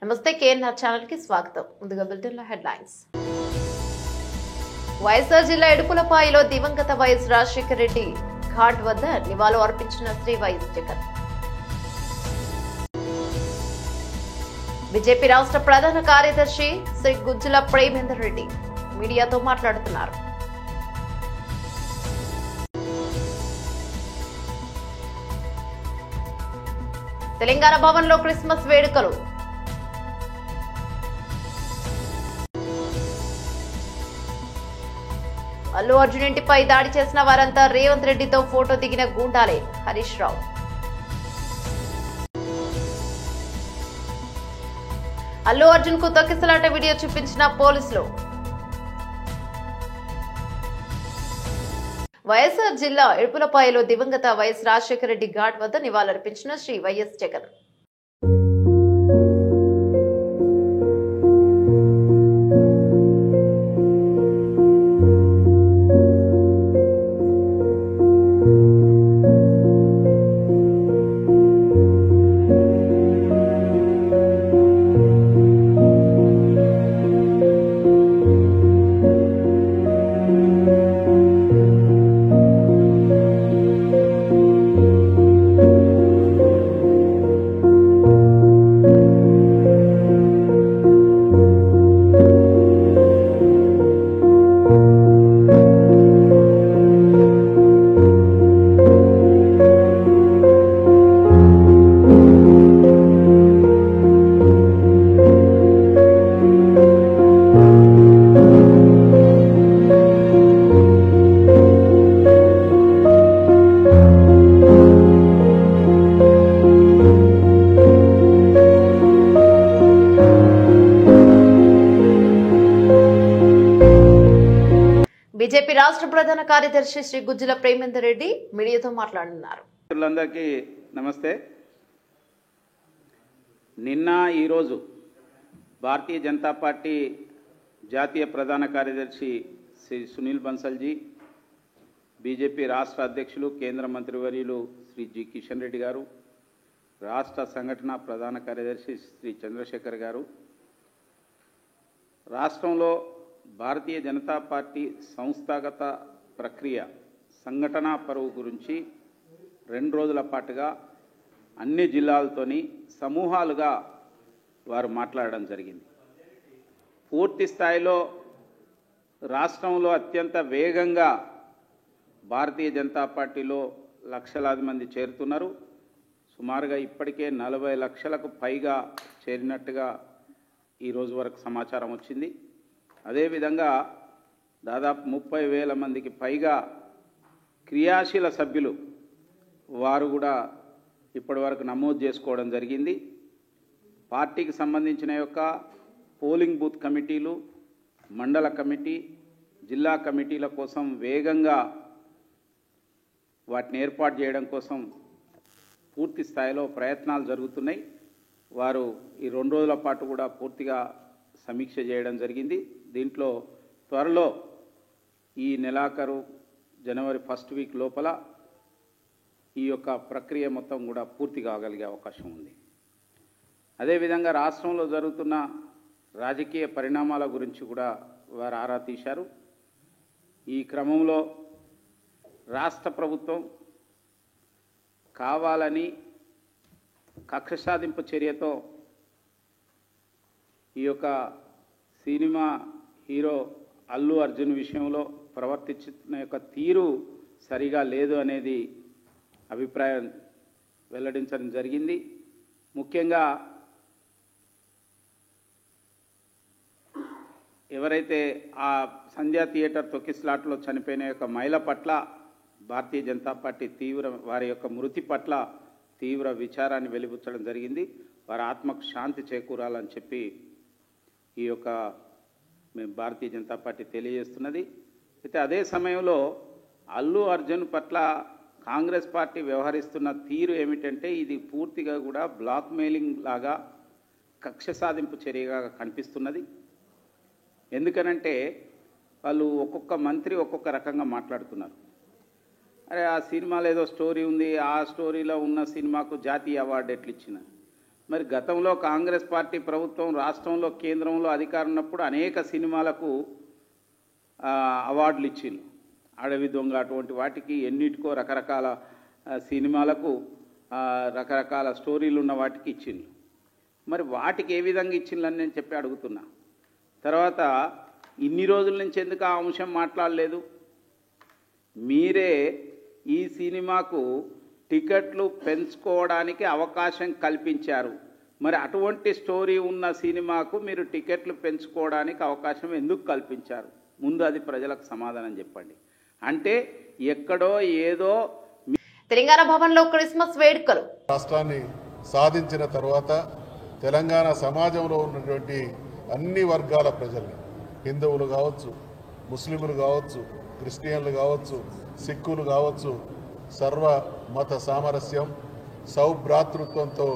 నమస్తే KNR channel కి స్వాగతం. ముందుగా బులెటిన్ లో హెడ్లైన్స్. వైఎస్ఆర్ జిల్లా ఎడుపులపాయలో దివంగత వైఎస్ రాజశేఖర రెడ్డి ఘాట్ వద్ద నివాళులు అర్పించిన శ్రీ వైఎస్ జగన్. బీజేపీ రాష్ట్ర ప్రధాన కార్యదర్శి శ్రీ గుజ్జుల ప్రేమేందర్ రెడ్డి మీడియాతో మాట్లాడుతున్నారు. తెలంగాణ భవన్ లో క్రిస్మస్ వేడుకలు. అల్లు అర్జున్ ఇంటిపై దాడి చేసిన వారంతా రేవంత్ రెడ్డితో ఫోటో దిగిన గూండాలే హరీష్ రావు. అల్లు అర్జున్ కు తొక్కిసలాట వీడియో చూపించిన పోలీసులు. వైఎస్ఆర్ జిల్లా ఎడుపులపాయలో దివంగత వైఎస్ రాజశేఖర రెడ్డి ఘాట్ వద్ద నివాళులర్పించిన శ్రీ వైఎస్ జగన్. బీజేపీ రాష్ట్ర ప్రధాన కార్యదర్శి శ్రీ గుజ్జుల ప్రేమేందర్ రెడ్డి మీడియాతో మాట్లాడుతున్నారు. అందరికీ నమస్తే. నిన్న ఈరోజు భారతీయ జనతా పార్టీ జాతీయ ప్రధాన కార్యదర్శి శ్రీ సునీల్ బన్సల్జీ, బీజేపీ రాష్ట్ర అధ్యక్షులు కేంద్ర మంత్రివర్యులు శ్రీ జి కిషన్ రెడ్డి గారు, రాష్ట్ర సంఘటన ప్రధాన కార్యదర్శి శ్రీ చంద్రశేఖర్ గారు, రాష్ట్రంలో భారతీయ జనతా పార్టీ సంస్థాగత ప్రక్రియ సంఘటనా పరువు గురించి 2 రోజుల పాటుగా అన్ని జిల్లాలతోని సమూహాలుగా వారు మాట్లాడడం జరిగింది. పూర్తి స్థాయిలో రాష్ట్రంలో అత్యంత వేగంగా భారతీయ జనతా పార్టీలో లక్షలాది మంది చేరుతున్నారు. సుమారుగా ఇప్పటికే 40 లక్షలకు పైగా చేరినట్టుగా ఈ రోజు వరకు సమాచారం వచ్చింది. అదేవిధంగా దాదాపు 30,000 మందికి పైగా క్రియాశీల సభ్యులు వారు కూడా ఇప్పటి వరకు నమోదు చేసుకోవడం జరిగింది. పార్టీకి సంబంధించిన యొక్క పోలింగ్ బూత్ కమిటీలు, మండల కమిటీ, జిల్లా కమిటీల కోసం వేగంగా వాటిని ఏర్పాటు చేయడం కోసం పూర్తి స్థాయిలో ప్రయత్నాలు జరుగుతున్నాయి. వారు ఈ 2 రోజుల పాటు కూడా పూర్తిగా సమీక్ష చేయడం జరిగింది. దీంట్లో త్వరలో ఈ నెలాఖరు జనవరి 1st వీక్ లోపల ఈ యొక్క ప్రక్రియ మొత్తం కూడా పూర్తి కాగలిగే అవకాశం ఉంది. అదేవిధంగా రాష్ట్రంలో జరుగుతున్న రాజకీయ పరిణామాల గురించి కూడా వారు ఆరా తీశారు. ఈ క్రమంలో రాష్ట్ర ప్రభుత్వం కావాలని కక్ష సాధింపు చర్యతో ఈ యొక్క సినిమా హీరో అల్లు అర్జున్ విషయంలో ప్రవర్తించిన యొక్క తీరు సరిగా లేదు అనేది అభిప్రాయం వెల్లడించడం జరిగింది. ముఖ్యంగా ఎవరైతే ఆ సంధ్యా థియేటర్ తొక్కిస్లాట్లో చనిపోయిన యొక్క మహిళ పట్ల భారతీయ జనతా పార్టీ వారి యొక్క మృతి పట్ల తీవ్ర విచారాన్ని వెలిబుచ్చడం జరిగింది. వారి ఆత్మకు శాంతి చేకూరాలని చెప్పి ఈ యొక్క మేము భారతీయ జనతా పార్టీ తెలియజేస్తున్నది. అయితే అదే సమయంలో అల్లు అర్జున్ పట్ల కాంగ్రెస్ పార్టీ వ్యవహరిస్తున్న తీరు ఏమిటంటే ఇది పూర్తిగా కూడా బ్లాక్ మెయిలింగ్ లాగా కక్ష సాధింపు చర్యగా కనిపిస్తున్నది. ఎందుకనంటే వాళ్ళు ఒక్కొక్క మంత్రి ఒక్కొక్క రకంగా మాట్లాడుతున్నారు. అరే ఆ సినిమాలో ఏదో స్టోరీ ఉంది, ఆ స్టోరీలో ఉన్న సినిమాకు జాతీయ అవార్డు ఎట్లా ఇచ్చిన, మరి గతంలో కాంగ్రెస్ పార్టీ ప్రభుత్వం రాష్ట్రంలో కేంద్రంలో అధికారం ఉన్నప్పుడు అనేక సినిమాలకు అవార్డులు ఇచ్చిండ్రు. అడవి దొంగ అటువంటి వాటికి ఎన్నిటికో రకరకాల సినిమాలకు రకరకాల స్టోరీలు ఉన్న వాటికి ఇచ్చిండ్రు. మరి వాటికి ఏ విధంగా ఇచ్చిండ్రని నేను చెప్పి అడుగుతున్నా. తర్వాత ఇన్ని రోజుల నుంచి ఎందుకు ఆ అంశం మాట్లాడలేదు? మీరే ఈ సినిమాకు టికెట్లు పెంచుకోవడానికి అవకాశం కల్పించారు. మరి అటువంటి స్టోరీ ఉన్న సినిమాకు మీరు టికెట్లు పెంచుకోవడానికి అవకాశం ఎందుకు కల్పించారు? ముందు అది ప్రజలకు సమాధానం చెప్పండి. అంటే ఎక్కడో ఏదో. తెలంగాణ భవన్లో క్రిస్మస్ వేడుకలు. రాష్ట్రాన్ని సాధించిన తర్వాత తెలంగాణ సమాజంలో ఉన్నటువంటి అన్ని వర్గాల ప్రజల్ని, హిందువులు కావచ్చు, ముస్లింలు కావచ్చు, క్రిస్టియన్లు కావచ్చు, సిక్కులు కావచ్చు, సర్వ మత సామరస్యం సౌభ్రాతృత్వంతో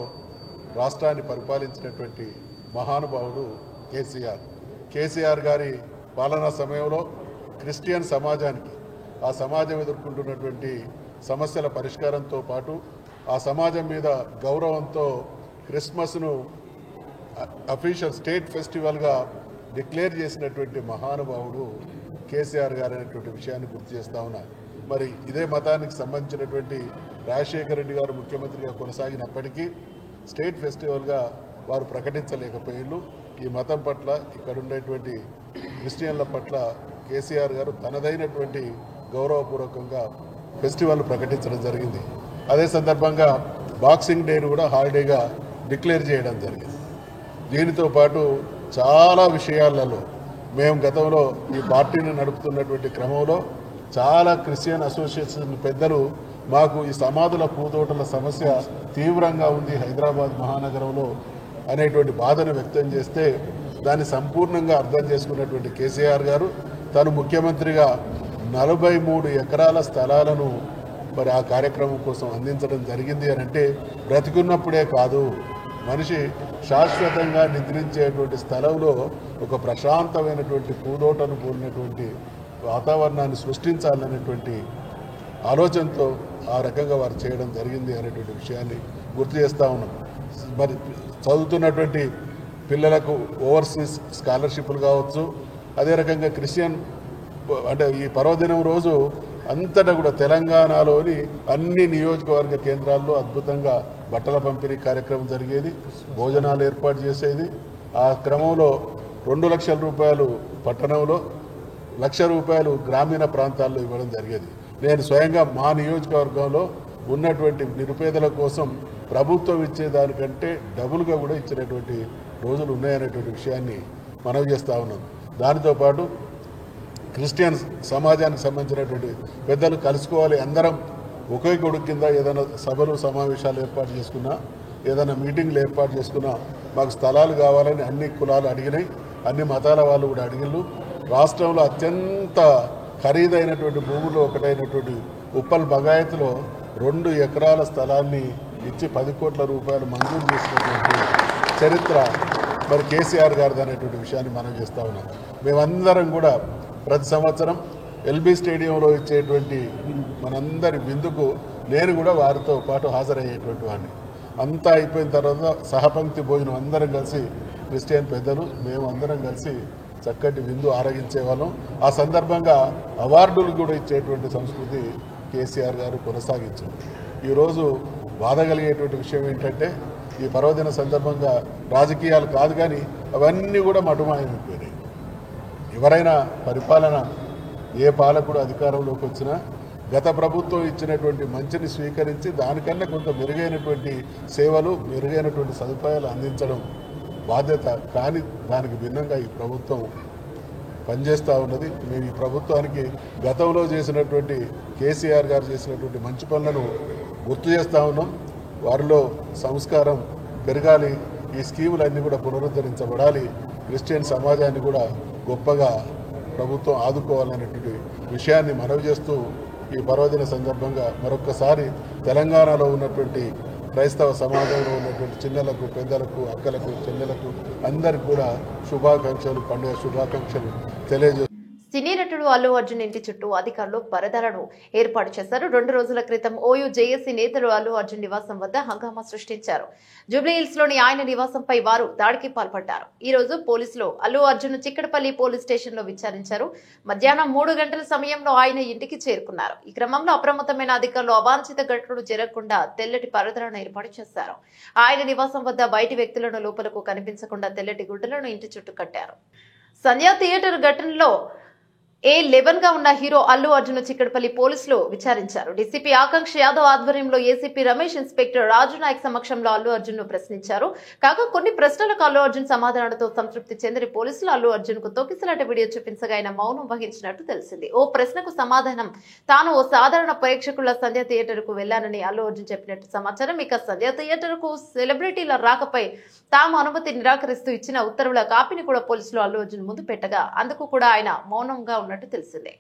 రాష్ట్రాన్ని పరిపాలించినటువంటి మహానుభావుడు కేసీఆర్ గారి పాలనా సమయంలో క్రిస్టియన్ సమాజానికి, ఆ సమాజం ఎదుర్కొంటున్నటువంటి సమస్యల పరిష్కారంతో పాటు ఆ సమాజం మీద గౌరవంతో క్రిస్మస్ను అఫీషియల్ స్టేట్ ఫెస్టివల్గా డిక్లేర్ చేసినటువంటి మహానుభావుడు కేసీఆర్ గారు అనేటువంటి విషయాన్ని గుర్తు చేస్తా ఉన్నారు. మరి ఇదే మతానికి సంబంధించినటువంటి రాజశేఖర రెడ్డి గారు ముఖ్యమంత్రిగా కొనసాగినప్పటికీ స్టేట్ ఫెస్టివల్గా వారు ప్రకటించలేకపోయారు. ఈ మతం పట్ల, ఇక్కడ ఉండేటువంటి క్రిస్టియన్ల పట్ల కేసీఆర్ గారు తనదైనటువంటి గౌరవపూర్వకంగా ఫెస్టివల్ ప్రకటించడం జరిగింది. అదే సందర్భంగా బాక్సింగ్ డేను కూడా హాలిడేగా డిక్లేర్ చేయడం జరిగింది. దీనితో పాటు చాలా విషయాలలో మేము గతంలో ఈ పార్టీని నడుపుతున్నటువంటి క్రమంలో చాలా క్రిస్టియన్ అసోసియేషన్ పెద్దలు మాకు ఈ సమాధుల పూతోటల సమస్య తీవ్రంగా ఉంది హైదరాబాద్ మహానగరంలో అనేటువంటి బాధను వ్యక్తం చేస్తే దాన్ని సంపూర్ణంగా అర్థం చేసుకున్నటువంటి కేసీఆర్ గారు తను ముఖ్యమంత్రిగా 43 ఎకరాల స్థలాలను మరి ఆ కార్యక్రమం కోసం అందించడం జరిగింది అని అంటే బ్రతికున్నప్పుడే కాదు, మనిషి శాశ్వతంగా నిద్రించేటువంటి స్థలంలో ఒక ప్రశాంతమైనటువంటి పూదోటను కూడినటువంటి వాతావరణాన్ని సృష్టించాలనేటువంటి ఆలోచనతో ఆ రకంగా వారు చేయడం జరిగింది అనేటువంటి విషయాన్ని గుర్తు చేస్తూ ఉన్నాం. మరి చదువుతున్నటువంటి పిల్లలకు ఓవర్సీస్ స్కాలర్షిప్లు కావచ్చు, అదే రకంగా క్రిస్టియన్ అంటే ఈ పర్వదినం రోజు అంతటా కూడా తెలంగాణలోని అన్ని నియోజకవర్గ కేంద్రాల్లో అద్భుతంగా బట్టల పంపిణీ కార్యక్రమం జరిగేది, భోజనాలు ఏర్పాటు చేసేది. ఆ క్రమంలో 2 లక్షల రూపాయలు పట్టణంలో, 1 లక్ష రూపాయలు గ్రామీణ ప్రాంతాల్లో ఇవ్వడం జరిగేది. నేను స్వయంగా మా నియోజకవర్గంలో ఉన్నటువంటి నిరుపేదల కోసం ప్రభుత్వం ఇచ్చేదానికంటే డబుల్గా కూడా ఇచ్చినటువంటి రోజులు ఉన్నాయనేటువంటి విషయాన్ని మనవి చేస్తూ ఉన్నాం. దానితో పాటు క్రిస్టియన్ సమాజానికి సంబంధించినటువంటి పెద్దలు కలుసుకోవాలి, అందరం ఒకే గొడుగు కింద ఏదైనా సభలు సమావేశాలు ఏర్పాటు చేసుకున్నా, ఏదైనా మీటింగ్లు ఏర్పాటు చేసుకున్నా మాకు స్థలాలు కావాలని అన్ని కులాలు అడిగినాయి, అన్ని మతాల వాళ్ళు కూడా అడిగిళ్ళు. రాష్ట్రంలో అత్యంత ఖరీదైనటువంటి భూములు ఒకటైనటువంటి ఉప్పల్ బగాయత్లో 2 ఎకరాల స్థలాన్ని ఇచ్చి 10 కోట్ల రూపాయలు మంజూరు చేసినటువంటి చరిత్ర మరి కేసీఆర్ గారిది అనేటువంటి విషయాన్ని మనం చేస్తూ ఉన్నాం. మేమందరం కూడా ప్రతి సంవత్సరం ఎల్బీ స్టేడియంలో ఇచ్చేటువంటి మనందరి విందుకు నేను కూడా వారితో పాటు హాజరయ్యేటువంటి వాడిని. అంతా అయిపోయిన తర్వాత సహపంక్తి భోజనం అందరం కలిసి క్రిస్టియన్ పెద్దలు మేము అందరం కలిసి చక్కటి విందు ఆరగించేవాళ్ళం. ఆ సందర్భంగా అవార్డులు కూడా ఇచ్చేటువంటి సంస్కృతి కేసీఆర్ గారు కొనసాగించారు. ఈరోజు బాధ కలిగేటువంటి విషయం ఏంటంటే ఈ పర్వదిన సందర్భంగా రాజకీయాలు కాదు కానీ అవన్నీ కూడా మటుమాయమైపోయినాయి. ఎవరైనా పరిపాలన ఏ పాలకుడు అధికారంలోకి వచ్చినా గత ప్రభుత్వం ఇచ్చినటువంటి మంచిని స్వీకరించి దానికన్నా కొంత మెరుగైనటువంటి సేవలు, మెరుగైనటువంటి సదుపాయాలు అందించడం బాధ్యత. కానీ దానికి భిన్నంగా ఈ ప్రభుత్వం పనిచేస్తూ ఉన్నది. మేము ఈ ప్రభుత్వానికి గతంలో చేసినటువంటి కేసీఆర్ గారు చేసినటువంటి మంచి పనులను గుర్తు చేస్తూ ఉన్నాం. వారిలో సంస్కారం పెరగాలి, ఈ స్కీములన్నీ కూడా పునరుద్ధరించబడాలి, క్రిస్టియన్ సమాజాన్ని కూడా గొప్పగా ప్రభుత్వం ఆదుకోవాలనేటువంటి విషయాన్ని మనవి చేస్తూ ఈ పర్వదిన సందర్భంగా మరొక్కసారి తెలంగాణలో ఉన్నటువంటి క్రైస్తవ సమాజంలో ఉన్నటువంటి చిన్నలకు, పెద్దలకు, అక్కలకు, చెల్లెలకు అందరికి కూడా శుభాకాంక్షలు, పండుగ శుభాకాంక్షలు తెలియజేస్తూ సినీ నటుడు నటుడు అల్లు అర్జున్ ఇంటి చుట్టూ అధికారులు పరదాలను ఏర్పాటు చేశారు. 2 రోజుల క్రితం ఓయూ జేఏసీ నేతలు అల్లు అర్జున్ నివాసం వద్ద హంగామా సృష్టించారు. జూబ్లీహిల్స్ లోని ఆయన నివాసంపై వారు దాడికి పాల్పడ్డారు. ఈ రోజు పోలీసులు అల్లు అర్జున్ చిక్కడపల్లి పోలీస్ స్టేషన్ లో విచారించారు. మధ్యాహ్నం 3 గంటల సమయంలో ఆయన ఇంటికి చేరుకున్నారు. ఈ క్రమంలో అప్రమత్తమైన అధికారులు అవాంఛిత ఘటనలు జరగకుండా తెల్లటి పరదాలను ఏర్పాటు చేశారు. ఆయన నివాసం వద్ద బయటి వ్యక్తులను లోపలకు కనిపించకుండా తెల్లటి గుడ్డలను ఇంటి చుట్టూ కట్టారు. సంధ్యా థియేటర్ ఘటనలో A11 గా ఉన్న హీరో అల్లు అర్జున్ చిక్కడపల్లి పోలీసులు విచారించారు. డీసీపీ ఆకాంక్ష యాదవ్ ఆధ్వర్యంలో ఏసీపీ రమేష్, ఇన్స్పెక్టర్ రాజు నాయక్ సమక్షంలో అల్లు అర్జున్ ను ప్రశ్నించారు. కాగా కొన్ని ప్రశ్నలకు అల్లు అర్జున్ సమాధానాలతో సంతృప్తి చెందిన పోలీసులు అల్లు అర్జున్ కు తొక్కిసలాట వీడియో చూపించగా ఆయన మౌనం వహించినట్టు తెలిసింది. ఓ ప్రశ్నకు సమాధానం తాను ఓ సాధారణ ప్రేక్షకుల సంధ్యా థియేటర్ కు వెళ్లానని అల్లు అర్జున్ చెప్పినట్టు సమాచారం. ఇక సంధ్యా థియేటర్ కు సెలబ్రిటీల రాకపై తాము అనుమతి నిరాకరిస్తూ ఇచ్చిన ఉత్తర్వుల కాపీని కూడా పోలీసులు అల్లు అర్జున్ ముందు పెట్టగా అందుకు కూడా ఆయన మౌనంగా ఉన్నట్టు తెలిసిందే.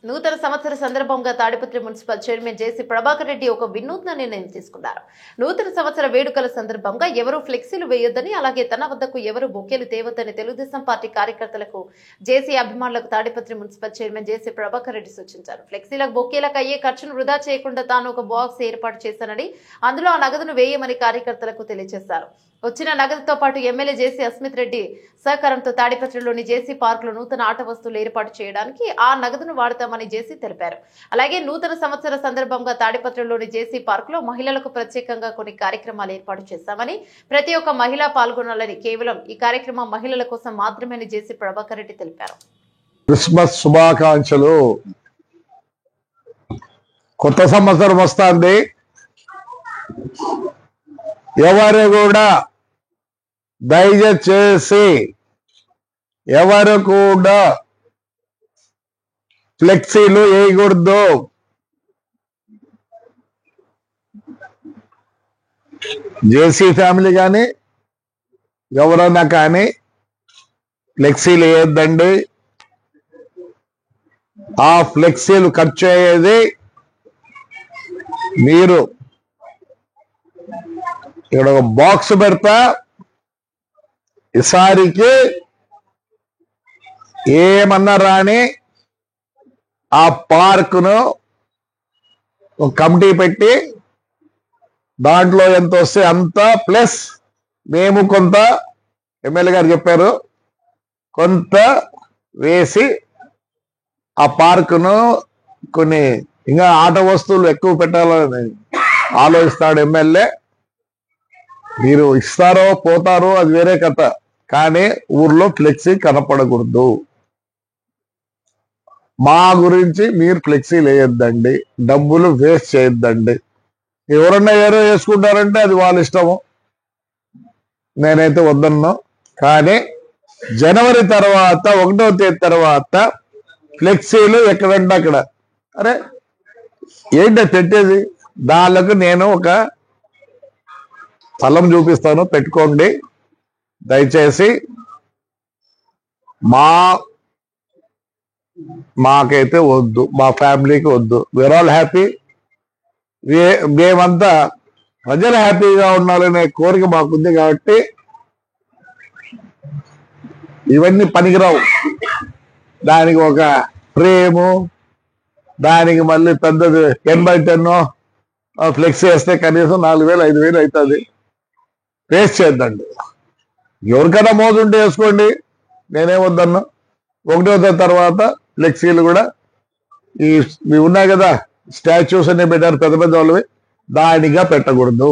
నూతన సంవత్సర సందర్భంగా తాడిపత్రి మున్సిపల్ చైర్మన్ జేసీ ప్రభాకర్ రెడ్డి ఒక వినూత్న నిర్ణయం తీసుకున్నారు. నూతన సంవత్సర వేడుకల సందర్భంగా ఎవరూ ఫ్లెక్సీలు వేయొద్దని, అలాగే తన వద్దకు ఎవరు బొకేలు తేవద్దని తెలుగుదేశం పార్టీ కార్యకర్తలకు, జేసీ అభిమానులకు తాడిపత్రి మున్సిపల్ చైర్మన్ జేసీ ప్రభాకర్ రెడ్డి సూచించారు. ఫ్లెక్సీలకు బొకేలకు అయ్యే ఖర్చును వృధా చేయకుండా తాను ఒక బాక్స్ ఏర్పాటు చేశానని, అందులో ఆ నగదును వేయమని కార్యకర్తలకు తెలియజేశారు. వచ్చిన నగదుతో పాటు ఎమ్మెల్యే జేసీ అస్మిత్ రెడ్డి సహకారంతో తాడిపత్రిలోని జేసీ పార్క్ లో నూతన ఆట వస్తువులు ఏర్పాటు చేయడానికి ఆ నగదును వాడతామని జేసీ తెలిపారు. అలాగే నూతన సంవత్సర సందర్భంగా తాడిపత్రిలోని జేసీ పార్క్ లో మహిళలకు ప్రత్యేకంగా కొన్ని కార్యక్రమాలు ఏర్పాటు చేశామని, ప్రతి ఒక్క మహిళ పాల్గొనాలని, కేవలం ఈ కార్యక్రమం మహిళల కోసం మాత్రమే జేసీ ప్రభాకర్ రెడ్డి తెలిపారు. క్రిస్మస్ శుభాకాంక్షలు. కొత్త సంవత్సరం వస్తుంది. ఎవరు కూడా దయచేసి ఎవరు కూడా ఫ్లెక్సీలు వేయకూడదు. జేసీ ఫ్యామిలీ కానీ ఎవరన్నా కానీ ఫ్లెక్సీలు వేయొద్దండి. ఆ ఫ్లెక్సీలు ఖర్చు అయ్యేది మీరు ఇక్కడ ఒక బాక్స్ పెడతా, ఈసారికి ఏమన్నా రాని ఆ పార్కును ఒక కమిటీ పెట్టి దాంట్లో ఎంత వస్తే అంత ప్లస్ మేము కొంత, ఎమ్మెల్యే గారు చెప్పారు, కొంత వేసి ఆ పార్కును కొన్ని ఇంకా ఆట వస్తువులు ఎక్కువ పెట్టాలని ఆలోచిస్తాడు ఎమ్మెల్యే. మీరు ఇస్తారో పోతారో అది వేరే కథ, కానీ ఊర్లో ఫ్లెక్సీ కనపడకూడదు. మా గురించి మీరు ఫ్లెక్సీలు వేయొద్దండి, డబ్బులు వేస్ట్ చేయొద్దండి. ఎవరన్నా ఏదో వేసుకుంటారంటే అది వాళ్ళ ఇష్టము, నేనైతే వద్దన్నా. కానీ జనవరి తర్వాత 1వ తేదీ తర్వాత ఫ్లెక్సీలు ఎక్కడంటే అక్కడ, అరే ఏంటో పెట్టేది, దానికి నేను ఒక స్థలం చూపిస్తాను, పెట్టుకోండి దయచేసి. మాకైతే వద్దు, మా ఫ్యామిలీకి వద్దు. We are all happy. మేమంతా ప్రజలు హ్యాపీగా ఉండాలనే కోరిక మాకుంది కాబట్టి ఇవన్నీ పనికిరావు. దానికి ఒక ఫ్రేము, దానికి మళ్ళీ పెద్దది 10x10 ఫ్లెక్సీ వేస్తే కనీసం 4,000 5,000 అవుతుంది. వేస్ట్ చేద్దండి. ఎవరికైనా మోజుంటే వేసుకోండి, నేనే వద్దన్నా. 1వ తేదీ తర్వాత ఫ్లెక్సీలు కూడా ఇవి ఉన్నాయి కదా, స్టాచ్యూస్ అన్ని పెట్టారు పెద్ద పెద్ద వాళ్ళవి, దానిగా పెట్టకూడదు.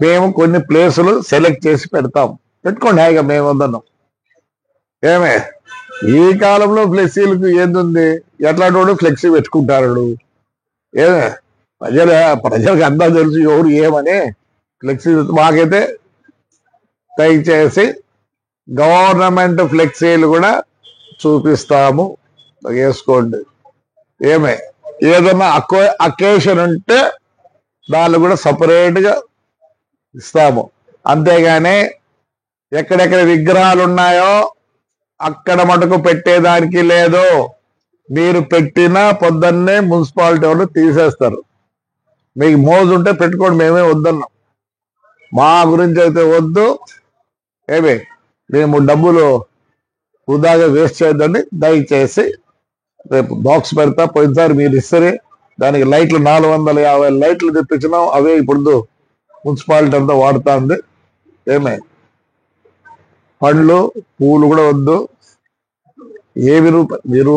మేము కొన్ని ప్లేసులు సెలెక్ట్ చేసి పెడతాం, పెట్టుకోండి హాయిగా, మేము వద్దన్నాం. ఏమే ఈ కాలంలో ఫ్లెక్సీలకు ఏంది, ఎట్లాంటి ఫ్లెక్సీ పెట్టుకుంటారు. ఏమే ప్రజలకు అంతా తెలుసు ఎవరు ఏమని. ఫ్లెక్సీ మాకైతే దయచేసి గవర్నమెంట్ ఫ్లెక్సీలు కూడా చూపిస్తాము, వేసుకోండి. ఏదన్నా అకేషన్ ఉంటే దాన్ని కూడా సపరేట్గా ఇస్తాము. అంతేగాని ఎక్కడెక్కడ విగ్రహాలు ఉన్నాయో అక్కడ మటుకు పెట్టేదానికి లేదు. మీరు పెట్టినా పొద్దున్నే మున్సిపాలిటీ వాళ్ళు తీసేస్తారు. మీకు మోజు ఉంటే పెట్టుకోండి, మేమే వద్దన్నాం. మా గురించి అయితే వద్దు. మేము డబ్బులు వృధాగా వేస్ట్ చేయొద్దండి. దయచేసి రేపు బాక్స్ పెడతా. పోయినసారి మీరు ఇస్తే దానికి లైట్లు 450 లైట్లు తెప్పించినాం. అవే ఇప్పుడు మున్సిపాలిటీ అంతా వాడుతా ఉంది. ఏమే పండ్లు పూలు కూడా వద్దు. ఏవి మీరు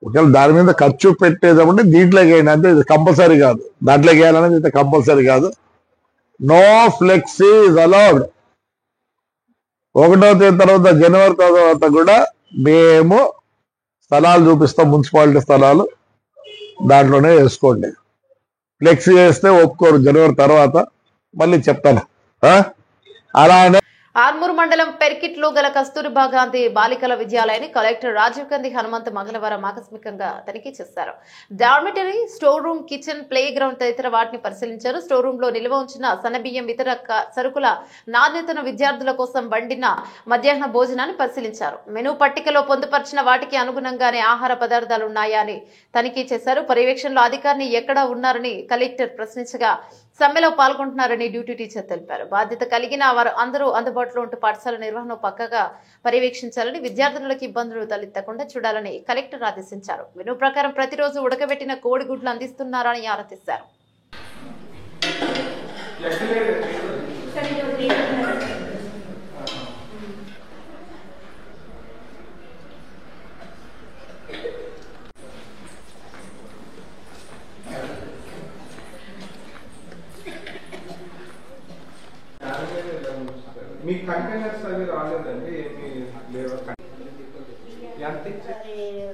ఒకవేళ దాని మీద ఖర్చు పెట్టేదామంటే దీంట్లోకి వేయండి అంతే. ఇది కంపల్సరీ కాదు. దాంట్లోకి వేయాలనేది ఇది కంపల్సరీ కాదు. No flexi is allowed. 1వ తేదీ తర్వాత జనవరి తర్వాత కూడా మేము స్థలాలు చూపిస్తాం, మున్సిపాలిటీ స్థలాలు, దాంట్లోనే వేసుకోండి. ఫ్లెక్సీ వేస్తే ఒప్పుకోరు. జనవరి తర్వాత మళ్ళీ చెప్తాను. అలానే ఆర్మూర్ మండలం పెర్కిట్లో గల కస్తూర్బా గాంధీ బాలికల విద్యాలయాన్ని కలెక్టర్ రాజీవ్ గాంధీ హనుమంత్ మంగళవారం ఆకస్మికంగా తనిఖీ చేశారు. Dormitory, store room, kitchen, play ground తదితర వాటిని పరిశీలించారు. స్టోర్ రూమ్ లో నిల్వ ఉంచిన సన్నబియ్యం, ఇతర సరుకుల నాణ్యతను, విద్యార్థుల కోసం వండిన మధ్యాహ్న భోజనాన్ని పరిశీలించారు. మెనూ పట్టికలో పొందుపరిచిన వాటికి అనుగుణంగానే ఆహార పదార్థాలు ఉన్నాయా అని తనిఖీ చేశారు. పర్యవేక్షణలో అధికారిని ఎక్కడ ఉన్నారని కలెక్టర్ ప్రశ్నించగా సమ్మెలో పాల్గొంటున్నారని డ్యూటీ టీచర్ తెలిపారు. బాధ్యత కలిగిన వారు అందరూ అందుబాటులో ఉంటూ పాఠశాల నిర్వహణ పక్కగా పర్యవేక్షించాలని, విద్యార్థులకు ఇబ్బందులు తలెత్తకుండా చూడాలని కలెక్టర్ ఆదేశించారు. మెనూ ప్రకారం ప్రతిరోజు ఉడకబెట్టిన కోడిగుడ్లు అందిస్తున్నారని ఆరా తీశారు. మీ కంటైనర్స్ అవి రాలేదండి? ఏమి లేవా?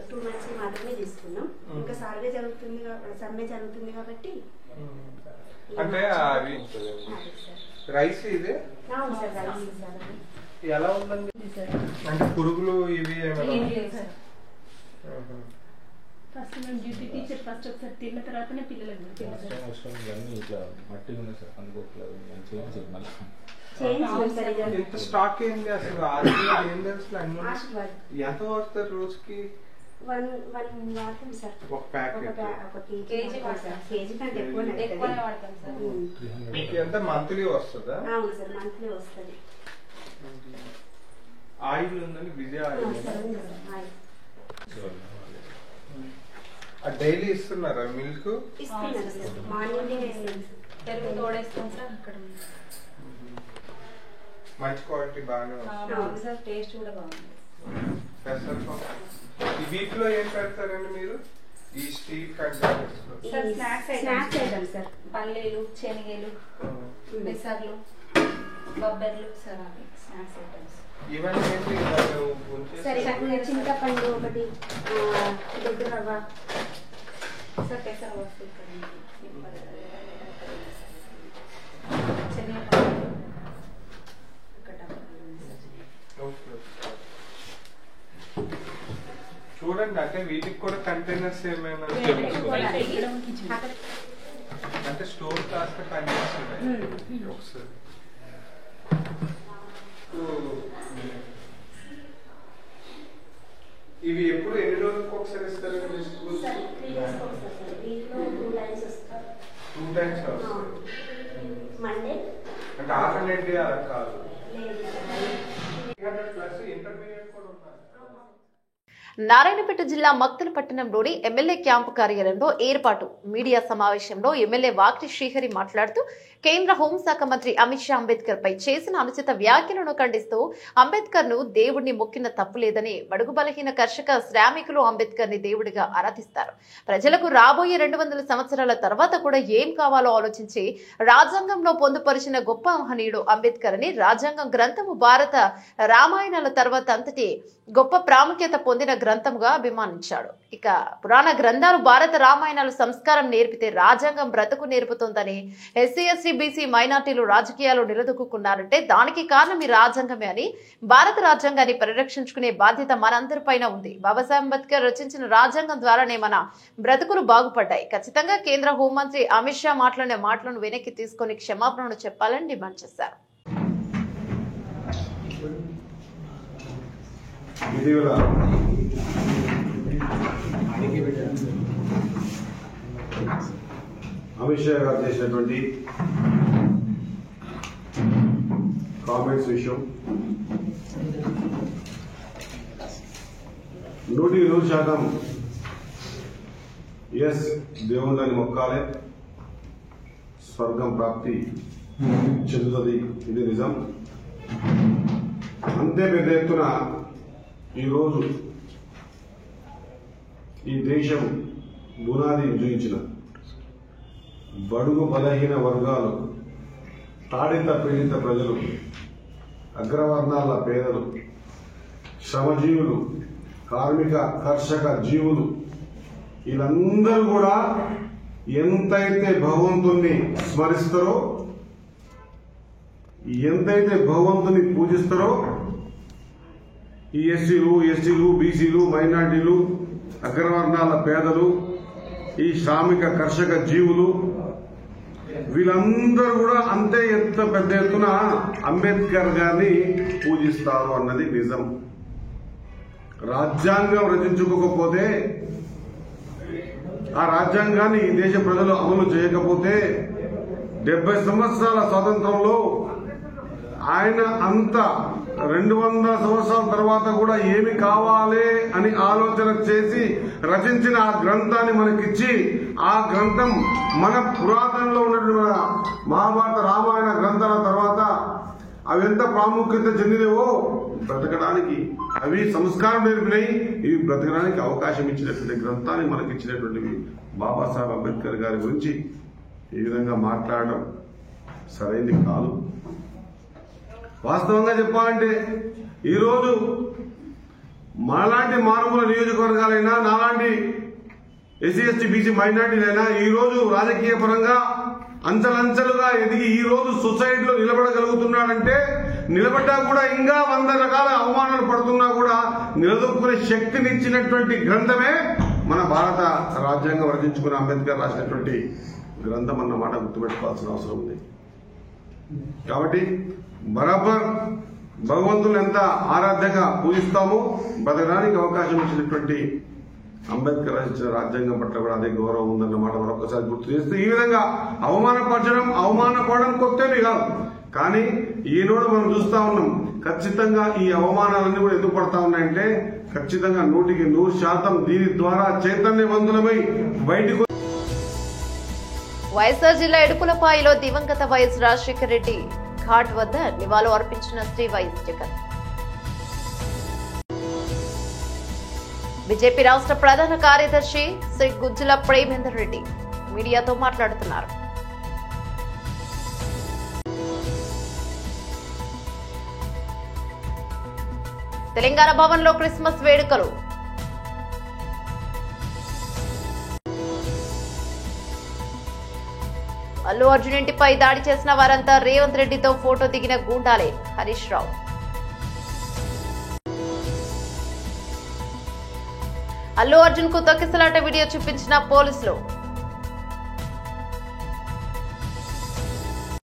2 months మాత్రమే తీసుకున్నాం. ఇంకా సర్వే జరుగుతుంది, సమ్మె జరుగుతుంది కాబట్టి. అంటే అవి రైస్ ఇదే ఎలా ఉందండి? అంటే పురుగులు ఇవి ఏమైనా? ఫస్ట్ మేము డ్యూటీ టీచర్ ఫస్ట్ ఒకసారి తిన్న తర్వాతనే పిల్లలకు స్టాక్ ఏంటి అసలు? ఏం తెలుసు? ఎంత వస్తారు రోజుకి? 1 వాడతాం సార్. ఒక ప్యాకెట్ కేజీ కంటే ఎక్కువనే వాడతాం సార్. మీకు ఎంత మంత్లీ వస్తుందా? అవును సార్, మంత్లీ వస్తుంది. ఆయిల్ ఉందండి, విజయ ఆయిల్ డైలీ ఇస్తున్నారా? మిల్క్ ఇస్తున్నారు సార్, మార్నింగ్ పెరుగు తోడేస్తాం సార్. అక్కడ మంచి క్వాలిటీ బాగానే వస్తుంది సార్, టేస్ట్ కూడా బాగుంది. ఈ వీటిలో ఏం పెడతారండి మీరు? ఈ స్టీల్ కంటైనర్స్ లో స్నాక్స్ ఐటమ్స్ సార్. పల్లీలు, శనగలు, పెసర్లు, బొబ్బర్లు సార్, అవి స్నాక్స్ ఐటమ్స్. ఇవన్నీ ఏంటి? సరే, చింతపండు ఒకటి, దొడ్డు రవ్వ సార్, పెసర వస్తుంది. చూడండి, అంటే వీటికి కూడా కంటైనర్స్ ఏమైనా అంటే స్టోర్ కాస్త కంటైనర్స్ ఉన్నాయి ఒకసారి. ఇవి ఎప్పుడు ఎన్ని రోజులకు ఒకసారి ఇస్తారు? 2 times వస్తాయి. మండే అంటే ఆల్టర్నేట్ డే అలా కాదు. 300+ ఇంటర్మీడియట్ కూడా ఉన్నారు. నారాయణపేట జిల్లా మక్తల్ పట్టణంలోని ఎమ్మెల్యే క్యాంపు కార్యాలయంలో ఏర్పాటు మీడియా సమావేశంలో ఎమ్మెల్యే వాక్టి శ్రీహరి మాట్లాడుతూ కేంద్ర హోంశాఖ మంత్రి అమిత్ షా అంబేద్కర్ పై చేసిన అనుచిత వ్యాఖ్యలను ఖండిస్తూ అంబేద్కర్ ను దేవుడిని మొక్కిన తప్పులేదని, బడుగు బలహీన కర్షక శ్రామికులు అంబేద్కర్ ని దేవుడిగా ఆరాధిస్తారు. ప్రజలకు రాబోయే 200 సంవత్సరాల తర్వాత కూడా ఏం కావాలో ఆలోచించి రాజ్యాంగంలో పొందుపరిచిన గొప్ప మహనీయుడు అంబేద్కర్ అని, రాజ్యాంగం గ్రంథము భారత రామాయణాల తర్వాత అంతటి గొప్ప ప్రాముఖ్యత పొందిన గ్రంథముగా అభిమానించాడు. ఇక పురాణ గ్రంథాలు భారత రామాయణాలు సంస్కారం నేర్పితే రాజ్యాంగం బ్రతుకు నేర్పుతోందని, ఎస్సీ, ఎస్టీ, బీసీ, మైనార్టీలు రాజకీయాలు నిలదొక్కున్నారంటే దానికి కారణం ఈ రాజ్యాంగమే అని, భారత రాజ్యాంగాన్ని పరిరక్షించుకునే బాధ్యత మనందరిపైన ఉంది. బాబాసాహెబ్ అంబేద్కర్ రచించిన రాజ్యాంగం ద్వారానే మన బ్రతుకులు బాగుపడ్డాయి. ఖచ్చితంగా కేంద్ర హోంమంత్రి అమిత్ షా మాట్లాడిన మాటలను వెనక్కి తీసుకొని క్షమాపణలు చెప్పాలని డిమాండ్ చేశారు. అమిత్ షా గారు చేసినటువంటి కామెంట్స్ విషయం 100% ఎస్ దేవుళ్ళని మొక్కాలే, స్వర్గం ప్రాప్తి చెందుతుంది, ఇది నిజం. అంతే పెద్ద ఎత్తున ఈరోజు ఈ దేశం బునాది విజయించిన బడుగు బలహీన వర్గాలు, తాడిత పీడిత ప్రజలు, అగ్రవర్ణాల పేదలు, శ్రమజీవులు, కార్మిక కర్షక జీవులు, వీళ్ళందరూ కూడా ఎంతైతే భగవంతుణ్ణి స్మరిస్తారో, ఎంతైతే భగవంతుని పూజిస్తారో, ఈ ఎస్సీలు, ఎస్టీలు, బీసీలు, మైనార్టీలు, అగ్రవర్ణాల పేదలు, ఈ శ్రామిక కర్షక జీవులు, వీళ్ళందరూ కూడా అంతే పెద్ద ఎత్తున అంబేద్కర్ గారిని పూజిస్తారు అన్నది నిజం. రాజ్యాంగం రచించుకోకపోతే, ఆ రాజ్యాంగాన్ని ఈ దేశ ప్రజలు అమలు చేయకపోతే 70 సంవత్సరాల స్వాతంత్రంలో ఆయన అంత 200 సంవత్సరాల తర్వాత కూడా ఏమి కావాలి అని ఆలోచన చేసి రచించిన ఆ గ్రంథాన్ని మనకిచ్చి, ఆ గ్రంథం మన పురాతనలో ఉన్నటువంటి మహాభారత రామాయణ గ్రంథాల తర్వాత అవి ఎంత ప్రాముఖ్యత చెందినవో బ్రతకడానికి, అవి సంస్కారం నేర్పినాయి, ఇవి బ్రతకడానికి అవకాశం ఇచ్చినటువంటి గ్రంథాన్ని మనకి ఇచ్చినటువంటి బాబాసాహెబ్ అంబేద్కర్ గారి గురించి ఈ విధంగా మాట్లాడడం సరైనది కాదు. వాస్తవంగా చెప్పాలంటే ఈరోజు మాలాంటి మారుమూల నియోజకవర్గాలైనా, నాలాంటి ఎస్సీ ఎస్టీ బీసీ మైనార్టీలైనా ఈరోజు రాజకీయ పరంగా అంచెలంచెలుగా ఎదిగి ఈ రోజు సొసైటీలో నిలబడగలుగుతున్నాడంటే, నిలబడ్డా కూడా ఇంకా 100 రకాల అవమానాలు పడుతున్నా కూడా నిలదొక్కునే శక్తినిచ్చినటువంటి గ్రంథమే మన భారత రాజ్యాంగం రచించుకున్న అంబేద్కర్ రాసినటువంటి గ్రంథం అన్నమాట గుర్తుపెట్టుకోవాల్సిన అవసరం ఉంది. కాబట్టి బరాబర్ భగవంతుని ఎంత ఆరాధ్యంగా పూజిస్తామో బతకడానికి అవకాశం ఇచ్చినటువంటి అంబేద్కర్ రచించిన రాజ్యాంగం పట్ల కూడా అదే గౌరవం ఉందన్నమాట మరొకసారి గుర్తు చేస్తూ, ఈ విధంగా అవమానపడడం కొత్తేమి కాదు. కానీ ఈనాడు మనం చూస్తా ఉన్నాం, ఖచ్చితంగా ఈ అవమానాలన్నీ కూడా ఎందుకు పడతా ఉన్నాయంటే, ఖచ్చితంగా 100% దీని ద్వారా చైతన్యవంతులమై బయటకు. వైఎస్ఆర్ జిల్లా ఎడుపులపాయలో దివంగత వైఎస్ రాజశేఖర రెడ్డి ఘాట్ వద్ద నివాళులు అర్పించిన శ్రీ వైఎస్ జగన్. బీజేపీ రాష్ట్ర ప్రధాన కార్యదర్శి శ్రీ గుజ్జుల ప్రేమేందర్ రెడ్డి మీడియాతో మాట్లాడుతున్నారు. తెలంగాణ భవన్లో క్రిస్మస్ వేడుకలు. అల్లు అర్జున్ ఇంటిపై దాడి చేసిన వారంతా రేవంత్ రెడ్డితో ఫోటో దిగిన గూండాలే. హరీష్ రావు. అల్లు అర్జున్ కు తొక్కిసలాట వీడియో చూపించిన పోలీసులు.